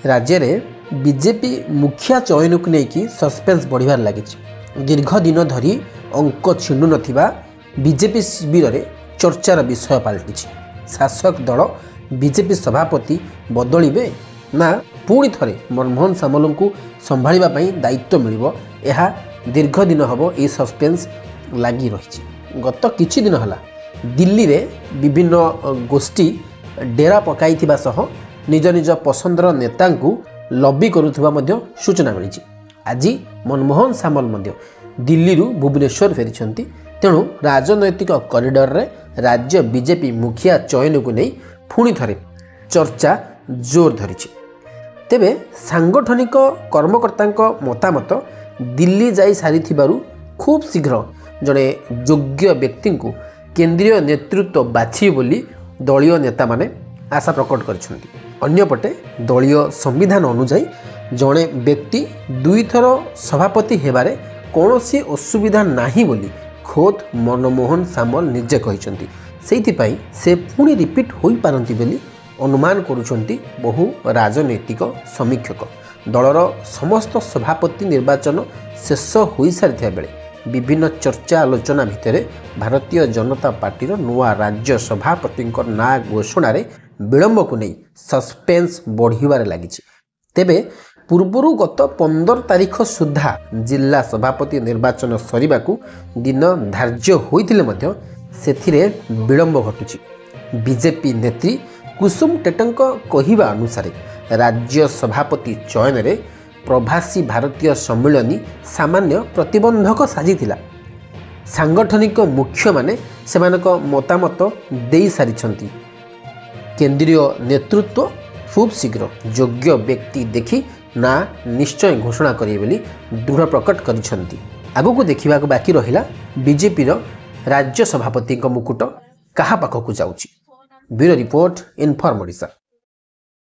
राज्य में बीजेपी मुखिया चयन को लेकिन सस्पेंस बढ़िबार लगी। दीर्घ दिन धरी अंक छिंडु नथिबा बीजेपी शिविर में चर्चार विषय पलटि। शासक दल बीजेपी सभापति बदलिबे ना पुणी थे मनमोहन सामल को संभाळिबा पई दायित्व मिलिबो, यह दीर्घ दिन हम ये सस्पेंस लगी रही। गत किछि दिन हला दिल्ली रे विभिन्न गोष्ठी डेरा पकाई सह निज निज पसंदर नेता लबी करुवा सूचना मिली। आज मनमोहन सामल दिल्ली भुवनेश्वर फेरी। तेणु राजनैतिक कॉरिडोर रे राज्य बीजेपी मुखिया चयन को नहीं पुणी थे चर्चा जोर धरी। तेबे सांगठनिक कर्मकर्ता मतामत दिल्ली जाई सारी खूब शीघ्र जड़े योग्य व्यक्ति को केंद्रीय नेतृत्व बाछी बोली दलीय नेता माने आशा प्रकट करछन्ती। अन्यपटे दलीय संविधान अनुजाई जड़े व्यक्ति दुई थर सभापति हेबारे कौनसी असुविधा नाही बोली खोद मनमोहन सामल निजे कहिसन्ती। सेइथिपाई से पुणी रिपीट होई पारंती बोली अनुमान करुछन्ती बहु राजनैतिक समीक्षक। दलर समस्त सभापति निर्वाचन शेष हो सारी बेले विभिन्न चर्चा आलोचना भितर भारतीय जनता पार्टीर नुआ राज्य सभापति ना घोषण विलंब को नहीं सस्पेंस बढ़िबार लगी। तेबे पूर्वर गत 15 तारीख सुधा जिला सभापति निर्वाचन सरीबाकू दिन धार्य होइतिले मध्य सेथिरे विलंब घटुची। बीजेपी नेत्री कुसुम टेटंक कहिबा अनुसार राज्य सभापति चयन रे प्रवासी भारतीय सम्मिलनी सामान्य प्रतिबंधक साजिथिला। सांगठनिक मुख्य माने सेमानक मतामत देई सारिछंती। केंद्रीय नेतृत्व खूब शीघ्र योग्य व्यक्ति देखि ना निश्चय घोषणा करिए बोली दृढ़ प्रकट करिछंती। आगु देखा बाकी रहिला बीजेपी राज्य सभापति मुकुट कहा पाखकु जाउची। Bureau report inform Odisha.